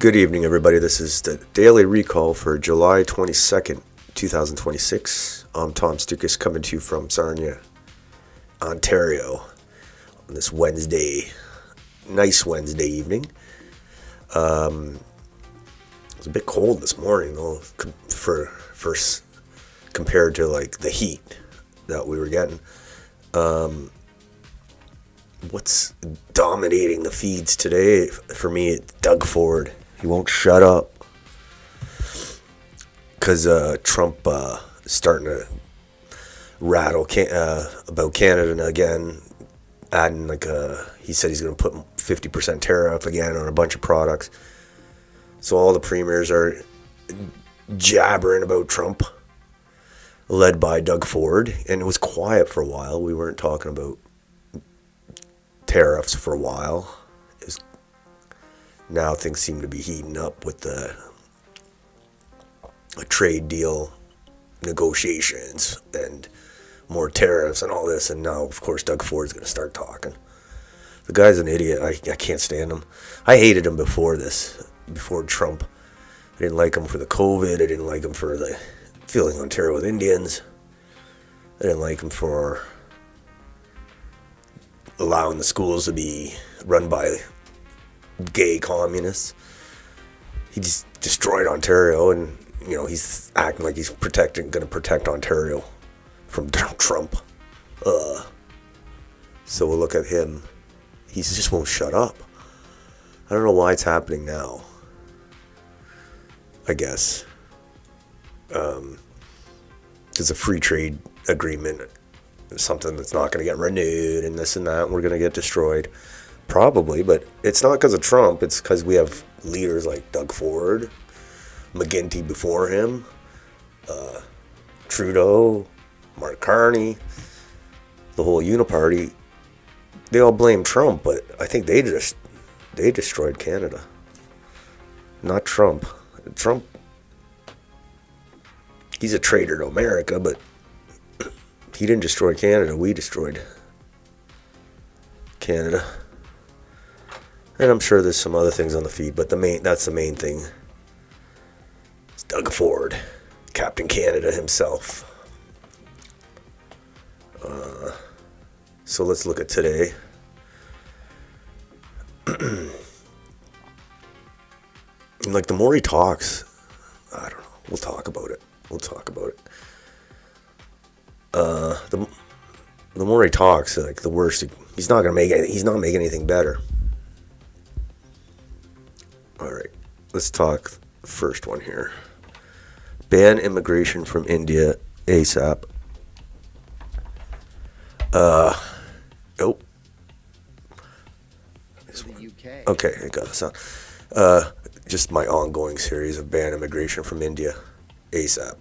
Good evening, everybody. This is the Daily Recall for July 22nd, 2026. I'm Tom Stoukas coming to you from Sarnia, Ontario on this nice Wednesday evening. It was a bit cold this morning, though, compared to like the heat that we were getting. What's dominating the feeds today? For me, it's Doug Ford. He won't shut up because Trump is starting to rattle about Canada again, adding he said he's going to put 50% tariff again on a bunch of products. So all the premiers are jabbering about Trump, led by Doug Ford, and it was quiet for a while. We weren't talking about tariffs for a while. Now things seem to be heating up with a trade deal negotiations and more tariffs and all this. And now, of course, Doug Ford's going to start talking. The guy's an idiot. I can't stand him. I hated him before Trump. I didn't like him for the COVID. I didn't like him for the filling Ontario with Indians. I didn't like him for allowing the schools to be run by gay communists. He just destroyed Ontario, and he's acting like he's going to protect Ontario from Trump. So we'll look at him. He just won't shut up. I don't know why it's happening now. I guess it's a free trade agreement, something that's not going to get renewed, and this and that, and we're going to get destroyed. Probably, but it's not because of Trump. It's because we have leaders like Doug Ford, McGuinty before him, Trudeau, Mark Carney, the whole Uniparty. They all blame Trump, but I think they destroyed Canada, not Trump. Trump, he's a traitor to America, but he didn't destroy Canada. We destroyed Canada. And I'm sure there's some other things on the feed, but that's the main thing. It's Doug Ford, Captain Canada himself. So let's look at today. And the more he talks, I don't know. We'll talk about it. The more he talks, the worse. He's not making anything better. All right, let's talk first one here. Ban immigration from India ASAP. Oh. The UK. Okay, I got this on. Just my ongoing series of ban immigration from India ASAP.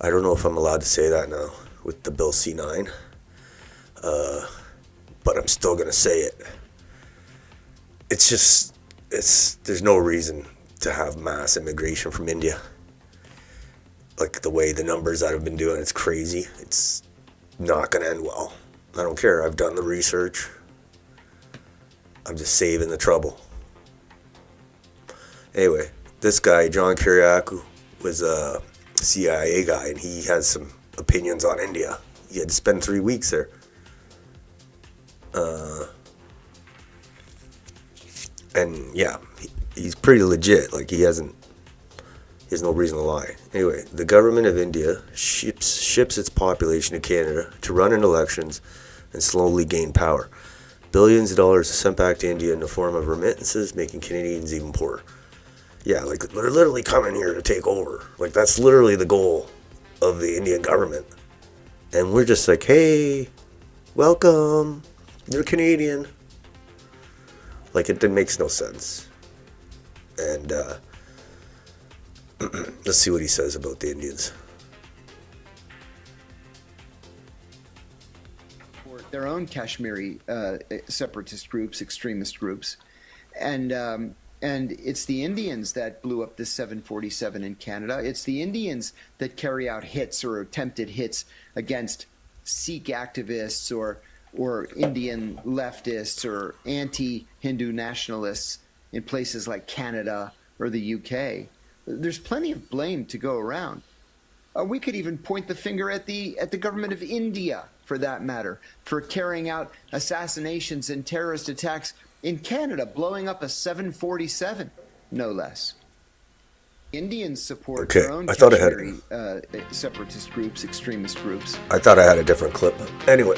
I don't know if I'm allowed to say that now with the Bill C9, but I'm still going to say it. There's no reason to have mass immigration from India. Like the way the numbers that have been doing, it's crazy. It's not going to end well. I don't care. I've done the research. I'm just saving the trouble. Anyway, this guy, John Kiriakou, was a CIA guy, and he has some opinions on India. He had to spend 3 weeks there. And yeah, he's pretty legit. He has no reason to lie. Anyway, the government of India ships its population to Canada to run in elections and slowly gain power. Billions of dollars are sent back to India in the form of remittances, making Canadians even poorer. Yeah, they're literally coming here to take over. That's literally the goal of the Indian government. And we're just like, hey, welcome, you're Canadian. It makes no sense. And let's see what he says about the Indians. Their own Kashmiri separatist groups, extremist groups, and it's the Indians that blew up the 747 in Canada. It's the Indians that carry out hits or attempted hits against Sikh activists or Indian leftists or anti-Hindu nationalists in places like Canada or the UK. There's plenty of blame to go around. We could even point the finger at the government of India, for that matter, for carrying out assassinations and terrorist attacks in Canada, blowing up a 747, no less. Indians support Okay, their own I thought I had Kashmiri separatist groups, extremist groups. I thought I had a different clip. Anyway,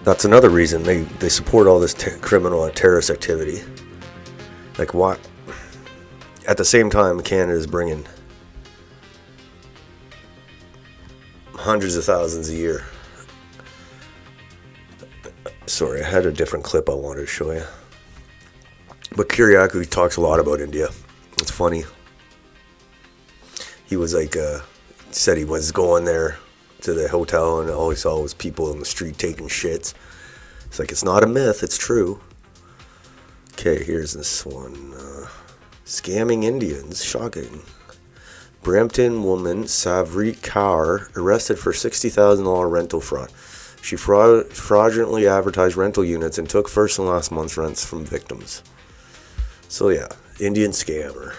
that's another reason they support all this criminal and terrorist activity. Like what? At the same time, Canada is bringing hundreds of thousands a year. Sorry, I had a different clip I wanted to show you. But Kyriakou talks a lot about India. It's funny. He was like, said he was going there to the hotel and all he saw was people in the street taking shits. It's like, it's not a myth, it's true. Okay, here's this one. Scamming Indians, shocking. Brampton woman Savreet Kaur arrested for $60,000 rental fraud. She fraudulently advertised rental units and took first and last month's rents from victims. So yeah, Indian scammer.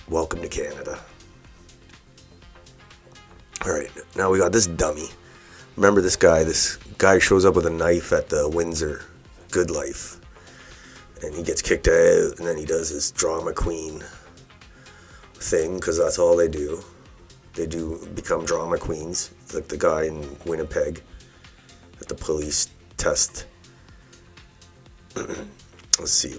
Welcome to Canada. Alright, now we got this dummy. Remember this guy? This guy shows up with a knife at the Windsor Good Life. And he gets kicked out, and then he does his drama queen thing, because that's all they do. They do become drama queens, like the guy in Winnipeg at the police test. Let's see.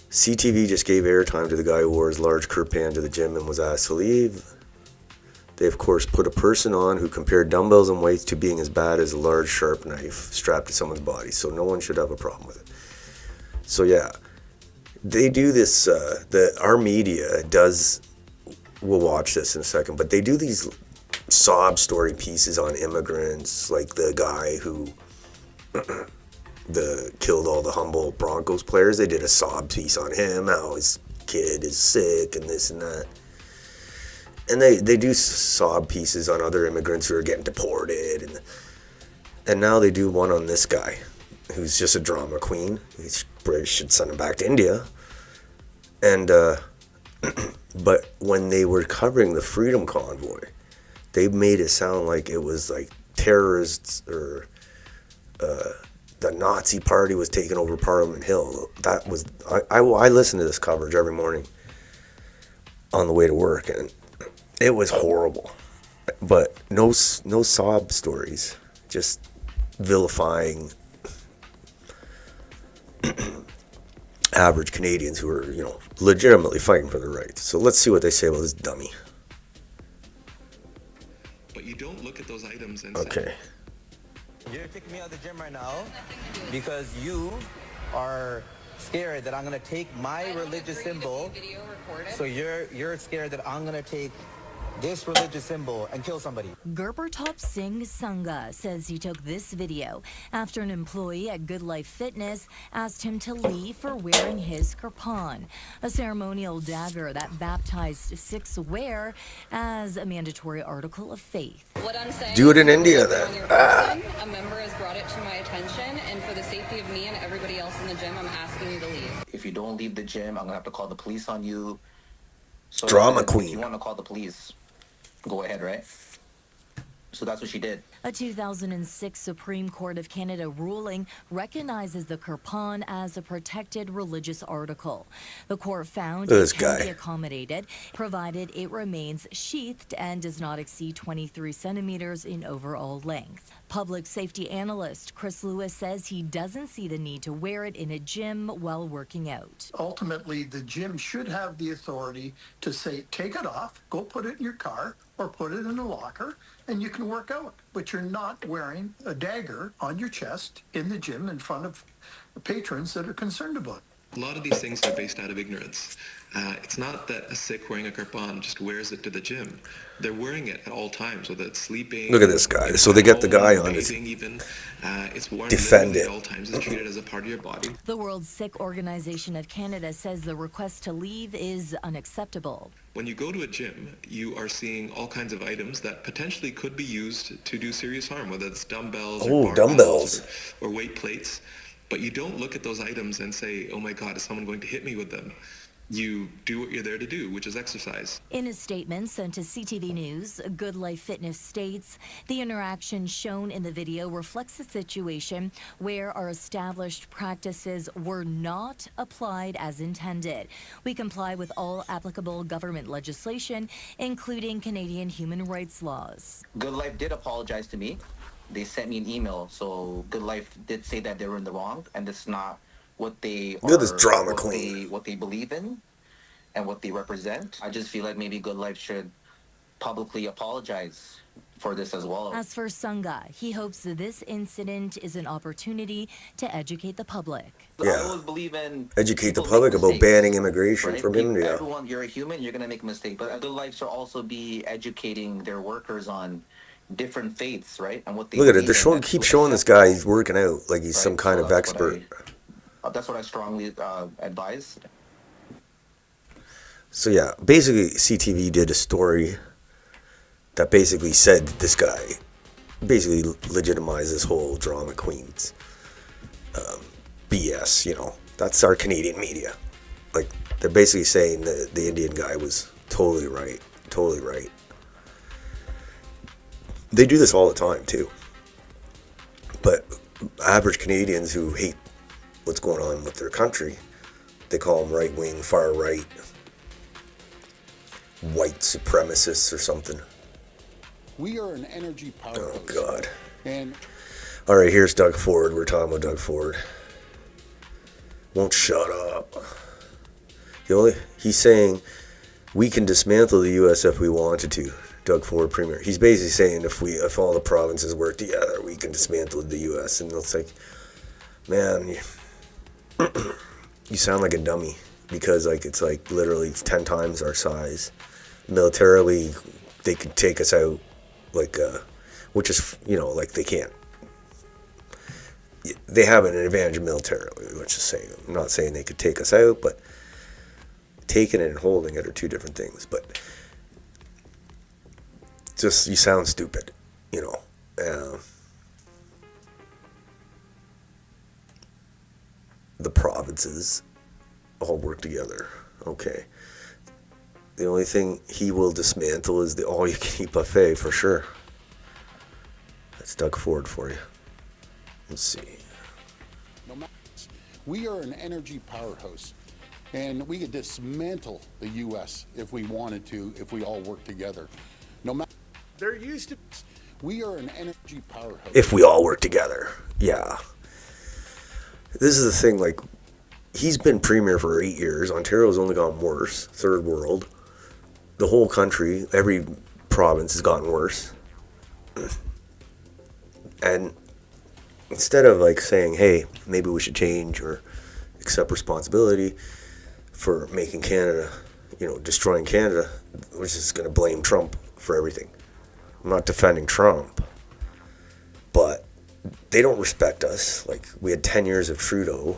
CTV just gave airtime to the guy who wore his large kirpan to the gym and was asked to leave. They, of course, put a person on who compared dumbbells and weights to being as bad as a large sharp knife strapped to someone's body, so no one should have a problem with it. So yeah, they do this, our media does, we'll watch this in a second, but they do these sob story pieces on immigrants, like the guy who killed all the Humboldt Broncos players. They did a sob piece on him, how his kid is sick and this and that. And they do sob pieces on other immigrants who are getting deported. And now they do one on this guy, who's just a drama queen. British should send him back to India. And, but when they were covering the Freedom Convoy, they made it sound like it was like terrorists or the Nazi party was taking over Parliament Hill. That was, I listen to this coverage every morning on the way to work, and it was horrible. But no sob stories, just vilifying average Canadians who are, legitimately fighting for their rights. So let's see what they say about this dummy. But you don't look at those items and Okay. You're kicking me out of the gym right now because you are scared that I'm gonna take my religious symbol. So you're scared that I'm gonna take this religious symbol and kill somebody. Gurpratap Singh Sangha says he took this video after an employee at Good Life Fitness asked him to leave for wearing his kirpan, a ceremonial dagger that baptized Sikhs wear as a mandatory article of faith. What I'm saying, do it in India then. A member has brought it to my attention, and for the safety of me and everybody else in the gym, I'm asking you to leave. If you don't leave the gym, I'm gonna have to call the police on you. So Drama if queen. you want to call the police, go ahead, right? So that's what she did. A 2006 Supreme Court of Canada ruling recognizes the kirpan as a protected religious article. The court found This it can guy. be accommodated, provided it remains sheathed and does not exceed 23 centimeters in overall length. Public safety analyst Chris Lewis says he doesn't see the need to wear it in a gym while working out. Ultimately, the gym should have the authority to say, take it off, go put it in your car, or put it in a locker, and you can work out. But you're not wearing a dagger on your chest in the gym in front of patrons that are concerned about it. A lot of these things are based out of ignorance. It's not that a Sikh wearing a kirpan just wears it to the gym. They're wearing it at all times, whether it's sleeping. Look at this guy. So they get the guy on his even. It's worn defend literally it. at all times. It's treated as a part of your body. The World Sikh Organization of Canada says the request to leave is unacceptable. When you go to a gym, you are seeing all kinds of items that potentially could be used to do serious harm, whether it's dumbbells Oh, or dumbbells. or weight plates. But you don't look at those items and say, oh my God, is someone going to hit me with them? You do what you're there to do, which is exercise. In a statement sent to CTV News, Good Life Fitness states the interaction shown in the video reflects a situation where our established practices were not applied as intended. We comply with all applicable government legislation, including Canadian human rights laws. Good Life did apologize to me. They sent me an email, so Good Life did say that they were in the wrong, and it's not what they Look at this drama queen. what they believe in and what they represent. I just feel like maybe Good Life should publicly apologize for this as well. As for Sunga, he hopes that this incident is an opportunity to educate the public. Yeah. I always believe in Educate the people public make about mistakes, banning immigration right? from India. Everyone, you're a human, you're going to make a mistake. But Good Life should also be educating their workers on different faiths, right? And what they Look at it. believe They're in. keep showing this guy he's working out like he's Right? some kind So of expert. That's what I strongly advise. So yeah, basically CTV did a story that basically said this guy basically legitimized this whole drama queens BS. You know, that's our Canadian media. Like they're basically saying that the Indian guy was totally right, totally right. They do this all the time too. But average Canadians who hate what's going on with their country, they call them right wing, far right, white supremacists or something. We are an energy powerhouse. Oh God. And all right, here's Doug Ford. We're talking about Doug Ford. Won't shut up. He's saying we can dismantle the U.S. if we wanted to. Doug Ford, Premier. He's basically saying if all the provinces work together, we can dismantle the U.S. And it's like, man, you sound like a dummy because it's literally 10 times our size. Militarily, they could take us out, which is they can't. They have an advantage militarily. Let's just say. I'm not saying they could take us out, but taking it and holding it are two different things. But just you sound stupid, the provinces all work together. Okay. The only thing he will dismantle is the all-you-can-eat buffet for sure. That's Doug Ford for you. Let's see. we are an energy powerhouse. And we could dismantle the U.S. if we wanted to, if we all work together. No matter. There used to. We are an energy powerhouse. If we all work together, yeah. This is the thing, he's been premier for 8 years. Ontario's only gotten worse. Third world. The whole country, every province has gotten worse. And instead of saying, hey, maybe we should change or accept responsibility for making Canada, destroying Canada, we're just going to blame Trump for everything. I'm not defending Trump, but they don't respect us. We had 10 years of Trudeau.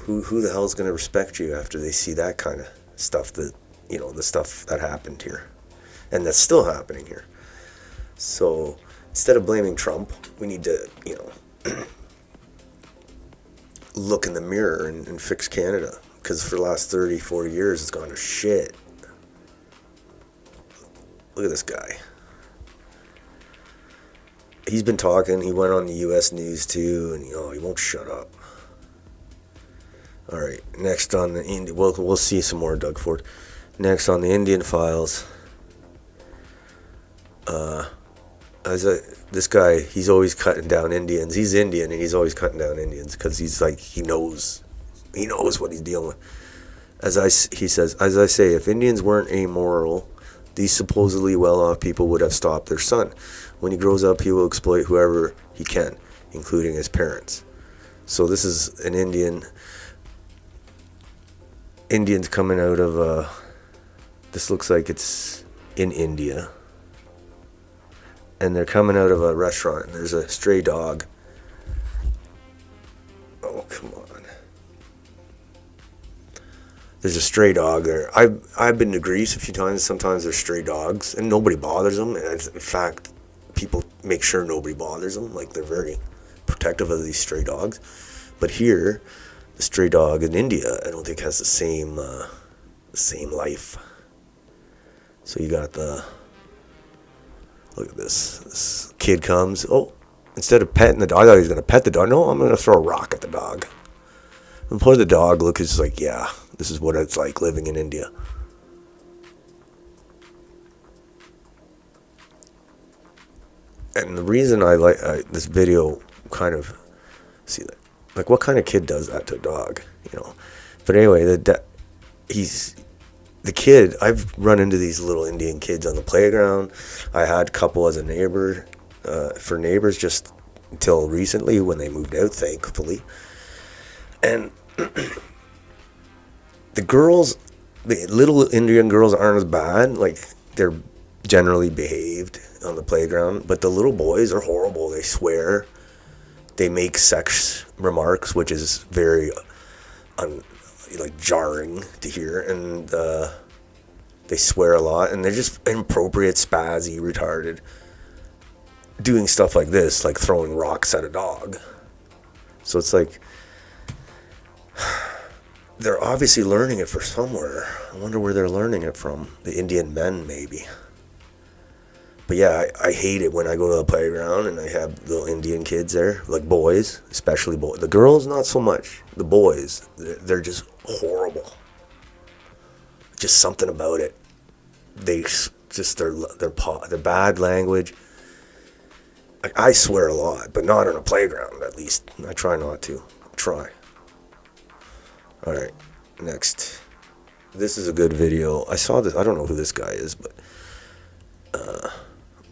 Who the hell is going to respect you after they see that kind of stuff the stuff that happened here and that's still happening here? So instead of blaming Trump, we need to, look in the mirror and fix Canada, because for the last 30, 40 years it's gone to shit. Look at this guy. He's been talking. He went on the U.S. news too, and he won't shut up. All right, next on the Indian. We'll see some more Doug Ford. Next on the Indian files. This guy, he's always cutting down Indians. He's Indian, and he's always cutting down Indians because he knows what he's dealing with. He says, as I say, if Indians weren't amoral, these supposedly well-off people would have stopped their son. When he grows up, he will exploit whoever he can, including his parents. So this is an Indians coming out of, this looks like it's in India. And they're coming out of a restaurant, and there's a stray dog. Oh, come on. There's a stray dog there. I've been to Greece a few times. Sometimes there's stray dogs, and nobody bothers them. And in fact, people make sure nobody bothers them. They're very protective of these stray dogs. But here, the stray dog in India, I don't think has the same life. So you got look at this. This kid comes. Oh, instead of petting the dog, I thought he was gonna pet the dog. No, I'm gonna throw a rock at the dog. And poor the dog. Look, it's like, yeah, this is what it's like living in India. And the reason I like this video, kind of see that, like, what kind of kid does that to a dog, you know? But anyway, the kid. I've run into these little Indian kids on the playground. I had a couple as a neighbor, for neighbors, just until recently when they moved out, thankfully. And the girls, the little Indian girls aren't as bad. Like, they're generally behaved on the playground, but the little boys are horrible. They swear, they make sex remarks, which is very like jarring to hear, and they swear a lot, and they're just inappropriate, spazzy, retarded, doing stuff like this, like throwing rocks at a dog. So it's like, they're obviously learning it from somewhere. I wonder where they're learning it from. The Indian men, maybe. But yeah, I hate it when I go to the playground and I have little Indian kids there, like boys, especially boys. The girls, not so much. The boys, they're just horrible. Just something about it. They just their bad language. Like, I swear a lot, but not on a playground. At least I try not to. Try. All right, next. This is a good video. I saw this. I don't know who this guy is, but I'm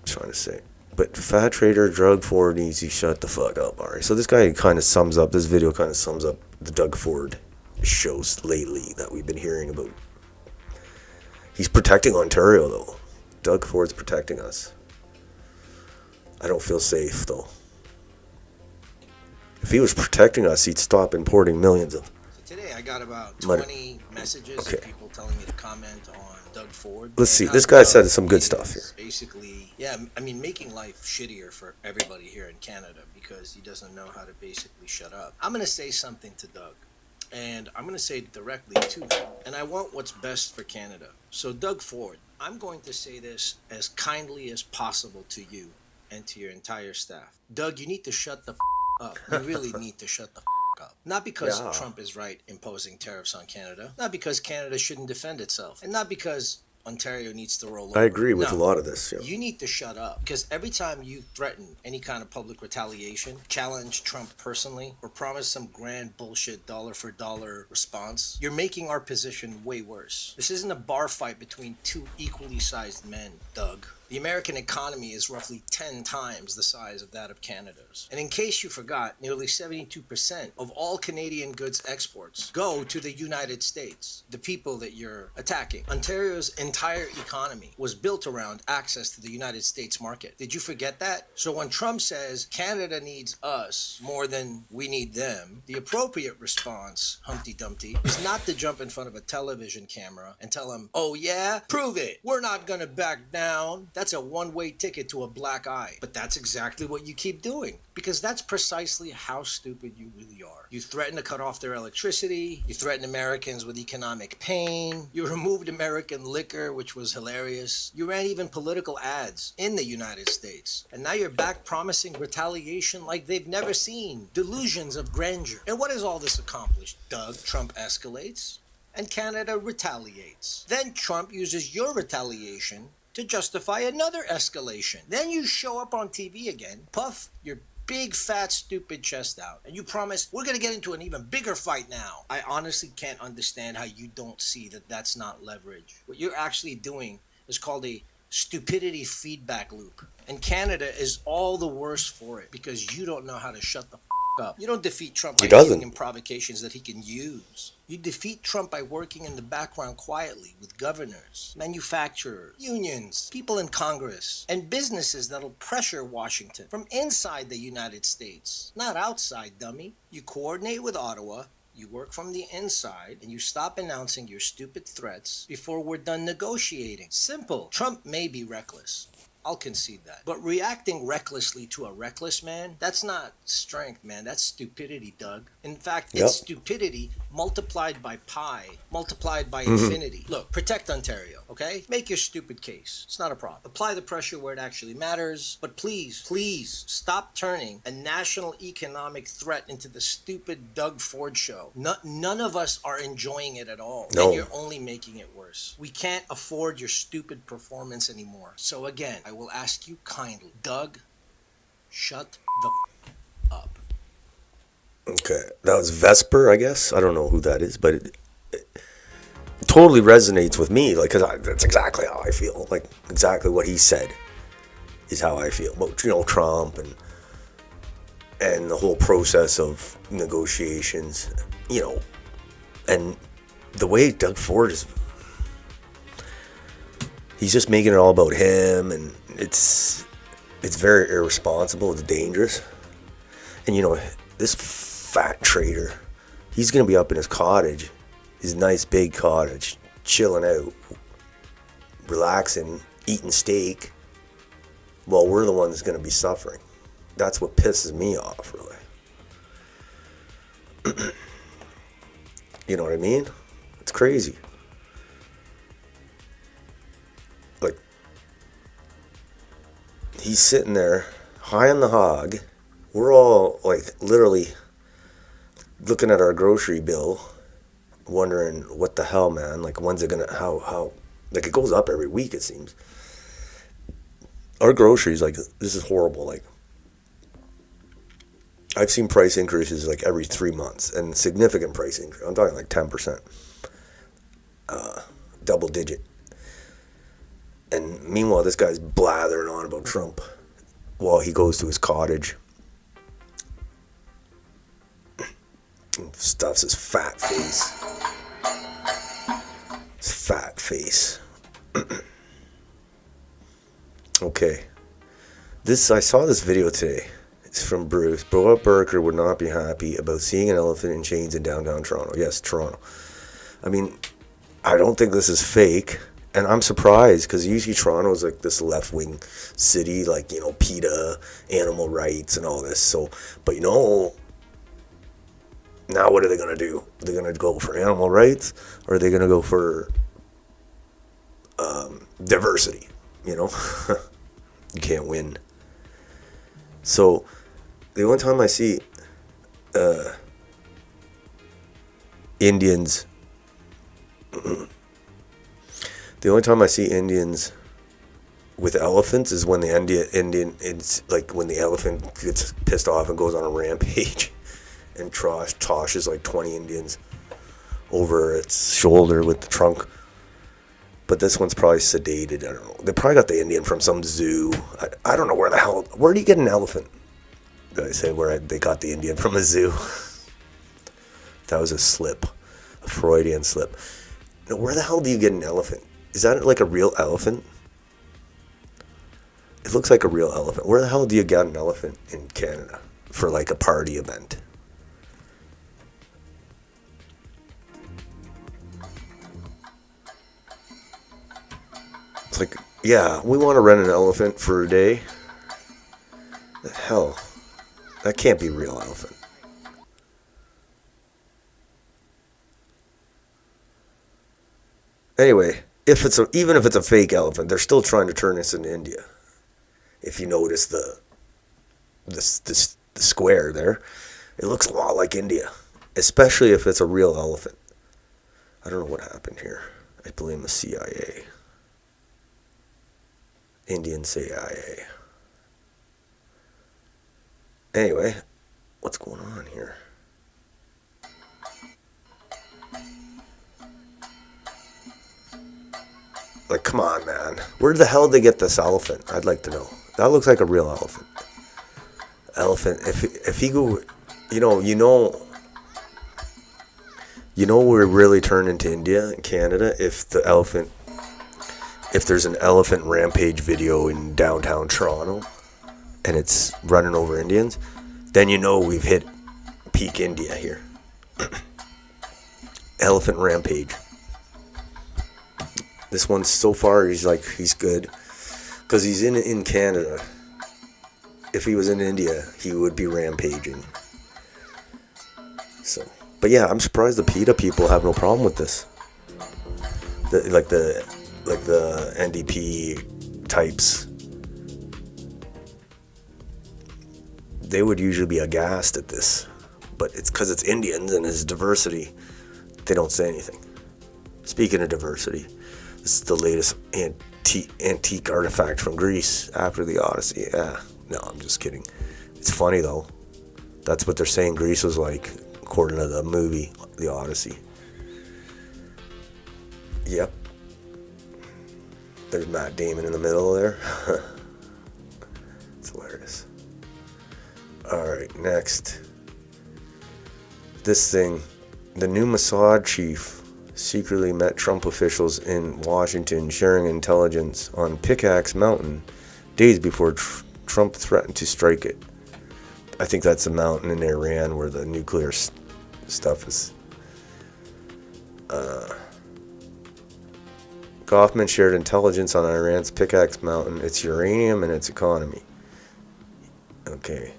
trying to say. But Fat Trader Doug Ford needs to shut the fuck up. All right. So this guy kind of sums up. This video kind of sums up the Doug Ford shows lately that we've been hearing about. He's protecting Ontario, though. Doug Ford's protecting us. I don't feel safe, though. If he was protecting us, he'd stop importing millions of. Today I got about 20 messages of people telling me to comment on Doug Ford. Let's see. This guy said some good stuff here. Basically, yeah, I mean, making life shittier for everybody here in Canada because he doesn't know how to basically shut up. I'm going to say something to Doug, and I'm going to say it directly to him, and I want what's best for Canada. So, Doug Ford, I'm going to say this as kindly as possible to you and to your entire staff. Doug, you need to shut the up. You really need to shut the up. Not because Trump is right imposing tariffs on Canada, not because Canada shouldn't defend itself, and not because Ontario needs to roll over. I agree with a lot of this. Yeah. You need to shut up, because every time you threaten any kind of public retaliation, challenge Trump personally, or promise some grand bullshit dollar for dollar response, you're making our position way worse. This isn't a bar fight between two equally sized men, Doug. The American economy is roughly 10 times the size of that of Canada's. And in case you forgot, nearly 72% of all Canadian goods exports go to the United States, the people that you're attacking. Ontario's entire economy was built around access to the United States market. Did you forget that? So when Trump says Canada needs us more than we need them, the appropriate response, Humpty Dumpty, is not to jump in front of a television camera and tell him, oh yeah, prove it. We're not gonna back down. That's a one-way ticket to a black eye. But that's exactly what you keep doing, because that's precisely how stupid you really are. You threaten to cut off their electricity. You threaten Americans with economic pain. You removed American liquor, which was hilarious. You ran even political ads in the United States. And now you're back promising retaliation like they've never seen. Delusions of grandeur. And what has all this accomplished, Doug? Trump escalates, and Canada retaliates. Then Trump uses your retaliation to justify another escalation. Then you show up on TV again, puff your big fat stupid chest out, and you promise we're gonna get into an even bigger fight now. I honestly can't understand how you don't see that that's not leverage. What you're actually doing is called a stupidity feedback loop, and Canada is all the worse for it because you don't know how to shut the up. You don't defeat Trump by giving him provocations that he can use. You defeat Trump by working in the background quietly with governors, manufacturers, unions, people in Congress, and businesses that'll pressure Washington from inside the United States, not outside, dummy. You coordinate with Ottawa, you work from the inside, and you stop announcing your stupid threats before we're done negotiating. Simple. Trump may be reckless, I'll concede that. But reacting recklessly to a reckless man, that's not strength, man. That's stupidity, Doug. In fact, it's stupidity multiplied by pi, multiplied by infinity. Look, protect Ontario, okay? Make your stupid case. It's not a problem. Apply the pressure where it actually matters. But please, please stop turning a national economic threat into the stupid Doug Ford show. None of us are enjoying it at all. No. And you're only making it worse. We can't afford your stupid performance anymore. So again, I will ask you kindly, Doug, shut the up. Okay, that was Vesper, I guess. I don't know who that is, but it totally resonates with me. Like, cause that's exactly how I feel. Like, exactly what he said is how I feel about, you know, Trump and the whole process of negotiations, you know, and the way Doug Ford is, he's just making it all about him, and it's very irresponsible. It's dangerous. And you know, this fat traitor, he's gonna be up in his cottage, his nice big cottage, chilling out, relaxing, eating steak, while we're the ones gonna be suffering. That's what pisses me off, really. You know what I mean? It's crazy. Like, he's sitting there high on the hog. We're all like literally looking at our grocery bill, wondering what the hell, man. Like, when's it gonna, how like, it goes up every week, it seems. Our groceries, like, this is horrible. Like, I've seen price increases like every 3 months, and significant price increase. I'm talking like 10%, double digit. And meanwhile, this guy's blathering on about Trump while he goes to his cottage and stuffs his fat face. His fat face. Okay. I saw this video today. It's from Bruce. Bob Burker would not be happy about seeing an elephant in chains in downtown Toronto. Yes, Toronto. I mean, I don't think this is fake. And I'm surprised, because usually Toronto is like this left-wing city, like, you know, PETA, animal rights and all this. So, but you know, now what are they going to do? They're going to go for animal rights, or are they going to go for diversity? You know? You can't win. So, the only time I see Indians... The only time I see Indians with elephants is when the Indian, it's like when the elephant gets pissed off and goes on a rampage and toshes like 20 Indians over its shoulder with the trunk. But this one's probably sedated. I don't know. They probably got the Indian from some zoo. I don't know where do you get an elephant? Did I say where they got the Indian from a zoo? That was a slip, a Freudian slip. Now, where the hell do you get an elephant? Is that like a real elephant? It looks like a real elephant. Where the hell do you get an elephant in Canada for like a party event? It's like, yeah, we want to rent an elephant for a day. The hell? That can't be a real elephant. Anyway, even if it's a fake elephant, they're still trying to turn us into India. If you notice the square there, it looks a lot like India, especially if it's a real elephant. I don't know what happened here. I blame the CIA. Indian CIA. Anyway, what's going on here? Like, come on, man. Where the hell did they get this elephant? I'd like to know. That looks like a real elephant. Elephant. If he go, you know, we're really turning into India and Canada if there's an elephant rampage video in downtown Toronto and it's running over Indians, then you know we've hit peak India here. Elephant rampage. This one, so far, he's good. Because he's in Canada. If he was in India, he would be rampaging. So, but yeah, I'm surprised the PETA people have no problem with this. Like the NDP types, they would usually be aghast at this, but it's because it's Indians and his diversity. They don't say anything. Speaking of diversity, this is the latest antique artifact from Greece after the Odyssey. No, I'm just kidding. It's funny though. That's what they're saying Greece was like, according to the movie, The Odyssey. Yep. There's Matt Damon in the middle there. It's hilarious. Alright, next. This thing. The new Mossad chief secretly met Trump officials in Washington sharing intelligence on Pickaxe Mountain days before Trump threatened to strike it. I think that's a mountain in Iran where the nuclear stuff is. Kaufman shared intelligence on Iran's Pickaxe Mountain, its uranium, and its economy. Okay.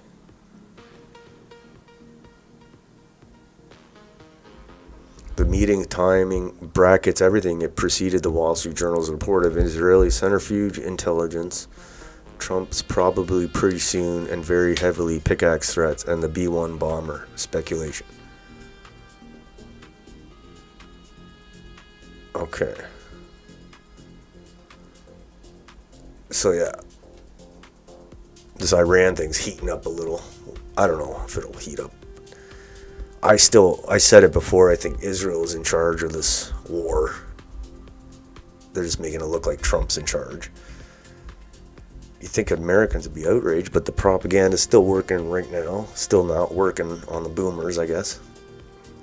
The meeting timing, brackets, everything, it preceded the Wall Street Journal's report of Israeli centrifuge intelligence, Trump's probably pretty soon and very heavily pickaxe threats, and the B-1 bomber speculation. Okay. So yeah, this Iran thing's heating up a little. I don't know if it'll heat up. I said it before, I think Israel is in charge of this war. They're just making it look like Trump's in charge. You think Americans would be outraged, but the propaganda is still working right now. Still not working on the boomers, I guess,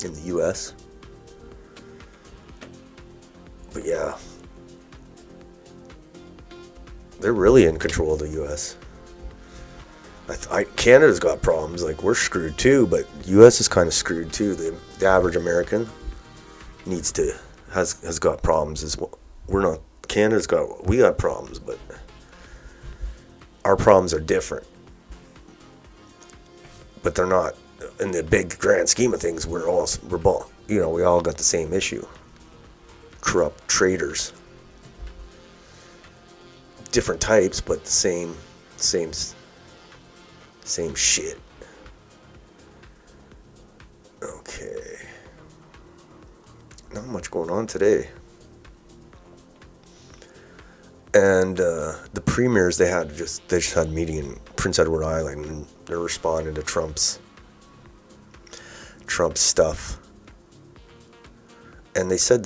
in the U.S. But yeah, they're really in control of the U.S. Canada's got problems, like we're screwed too, but U.S. is kind of screwed too. The average American has got problems as well. We got problems, but our problems are different. But they're not, in the big grand scheme of things, we all got the same issue. Corrupt traders. Different types, but the same shit. Okay. Not much going on today. And the premiers, they just had a meeting in Prince Edward Island, and they're responding to Trump's stuff. And they said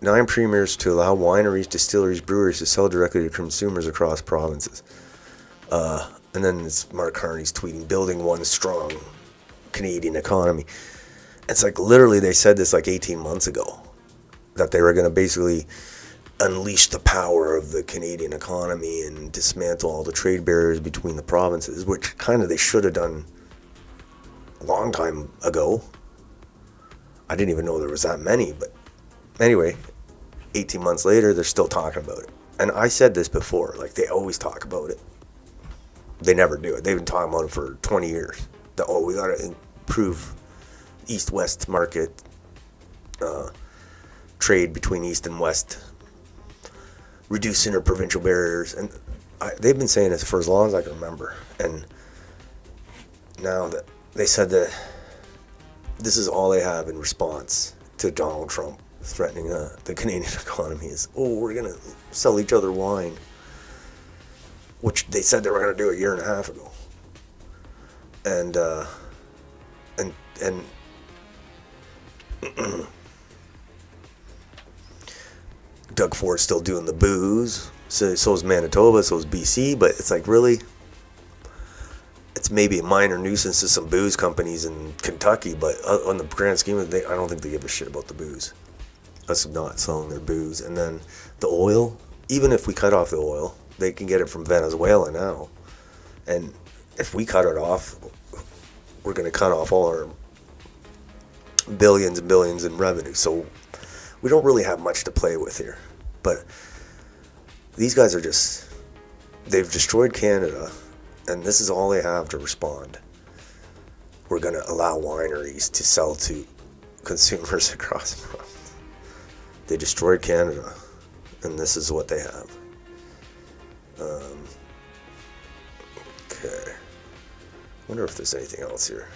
9 premiers to allow wineries, distilleries, breweries to sell directly to consumers across provinces. And then it's Mark Carney's tweeting, building one strong Canadian economy. It's like literally they said this like 18 months ago, that they were going to basically unleash the power of the Canadian economy and dismantle all the trade barriers between the provinces, which kind of they should have done a long time ago. I didn't even know there was that many, but anyway, 18 months later, they're still talking about it. And I said this before, like they always talk about it. They never do it. They've been talking about it for 20 years. We got to improve East-West market, trade between East and West, reduce interprovincial barriers. And they've been saying this for as long as I can remember. And now that they said that this is all they have in response to Donald Trump threatening the Canadian economy is, we're going to sell each other wine, which they said they were going to do a year and a half ago. And Doug Ford's still doing the booze. So is Manitoba, so is BC, but it's like, really? It's maybe a minor nuisance to some booze companies in Kentucky, but on the grand scheme of it, I don't think they give a shit about the booze. Us not selling their booze. And then the oil, even if we cut off the oil, they can get it from Venezuela now. And if we cut it off, we're going to cut off all our billions and billions in revenue. So we don't really have much to play with here. But these guys are just they've destroyed Canada, and this is all they have to respond. We're going to allow wineries to sell to consumers across the world. They destroyed Canada, and this is what they have. Okay. Wonder if there's anything else here.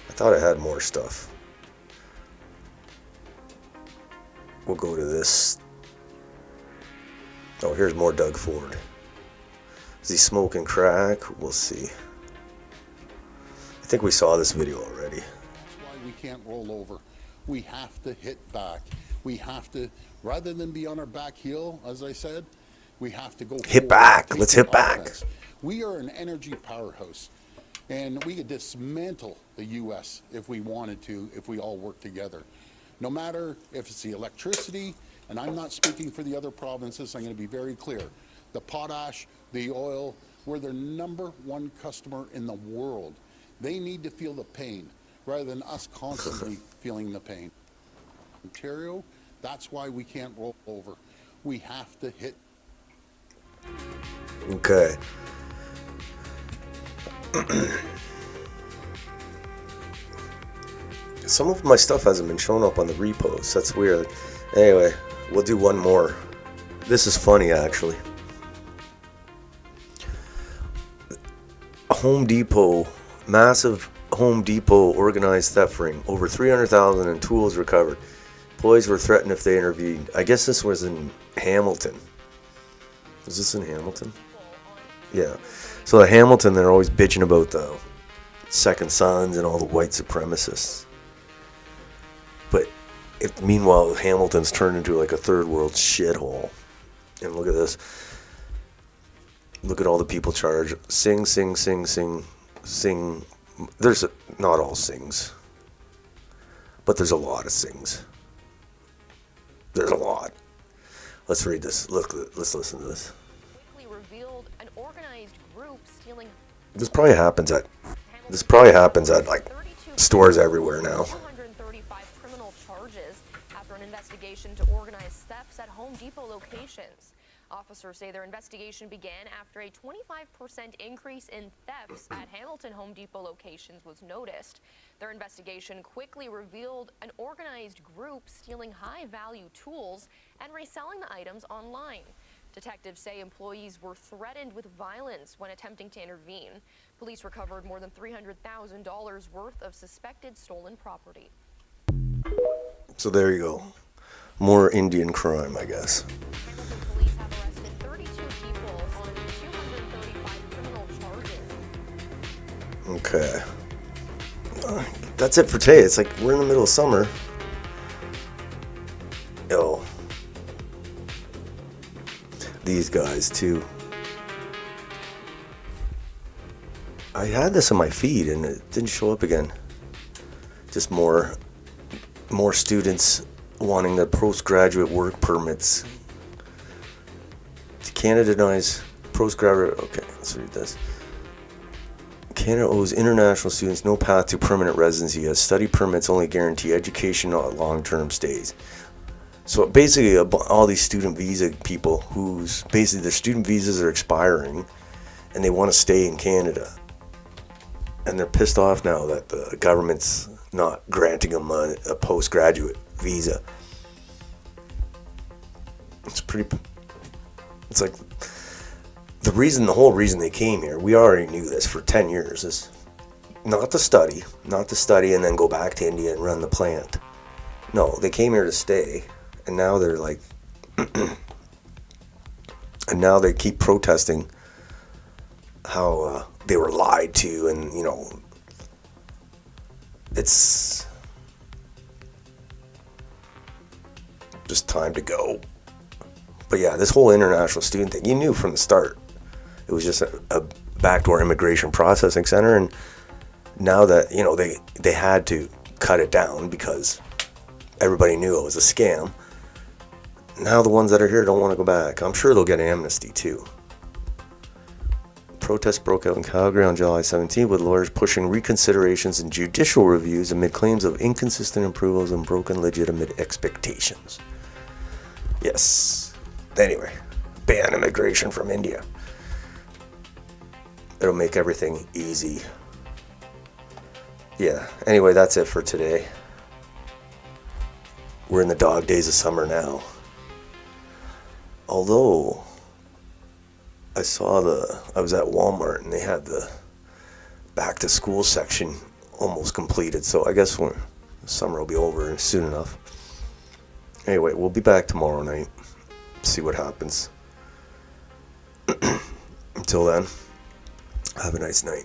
I thought I had more stuff. We'll go to this. Oh, here's more Doug Ford. Is he smoking crack? We'll see. I think we saw this video already. That's why we can't roll over. We have to hit back. We have to, rather than be on our back heel, as I said, we have to go hit back. Let's hit back. We are an energy powerhouse, and we could dismantle the U.S. if we wanted to, if we all work together. No matter if it's the electricity, and I'm not speaking for the other provinces, I'm going to be very clear. The potash, the oil, we're their #1 customer in the world. They need to feel the pain rather than us constantly feeling the pain. Ontario, that's why we can't roll over. We have to hit. Okay. Some of my stuff hasn't been shown up on the repost. That's weird. Anyway, we'll do one more. This is funny, actually. Home Depot, massive Home Depot organized theft ring. Over $300,000 in tools recovered. Employees were threatened if they intervened. I guess this was in Hamilton. Is this in Hamilton? Yeah. So at Hamilton, they're always bitching about the Second Sons and all the white supremacists. But meanwhile, Hamilton's turned into like a third world shithole. And look at this. Look at all the people charged. Sing, sing, sing, sing, sing. There's not all sings, but there's a lot of sings. There's a lot. Let's read this. Let's listen to this. Revealed an organized group stealing. This probably happens at like stores everywhere now. 235 criminal charges after an investigation to organize thefts at Home Depot locations. Officers say their investigation began after a 25% increase in thefts at Hamilton Home Depot locations was noticed. Their investigation quickly revealed an organized group stealing high-value tools and reselling the items online. Detectives say employees were threatened with violence when attempting to intervene. Police recovered more than $300,000 worth of suspected stolen property. So there you go. More Indian crime, I guess. Police have arrested 32 people on 235 criminal charges. Okay. That's it for today. It's like we're in the middle of summer. Yo. These guys, too. I had this on my feed and it didn't show up again. Just more students wanting the postgraduate work permits. Canada denies postgraduate. Okay, let's read this. Canada owes international students no path to permanent residency as study permits only guarantee education, not long-term stays. So basically, all these student visa people whose basically their student visas are expiring and they want to stay in Canada. And they're pissed off now that the government's not granting them a postgraduate visa. It's like the whole reason they came here, we already knew this for 10 years, is not to study and then go back to India and run the plant. No, they came here to stay, and now they're like, and now they keep protesting how they were lied to, and you know, it's just time to go. But yeah, this whole international student thing, you knew from the start. It was just a backdoor immigration processing center, and now that, you know, they had to cut it down because everybody knew it was a scam. Now the ones that are here don't want to go back. I'm sure they'll get an amnesty too. Protests broke out in Calgary on July 17th with lawyers pushing reconsiderations and judicial reviews amid claims of inconsistent approvals and broken legitimate expectations. Yes. Anyway, ban immigration from India. It'll make everything easy. Yeah, anyway, that's it for today. We're in the dog days of summer now. Although, I was at Walmart and they had the back to school section almost completed. So I guess summer will be over soon enough. Anyway, we'll be back tomorrow night. See what happens. Until then, have a nice night.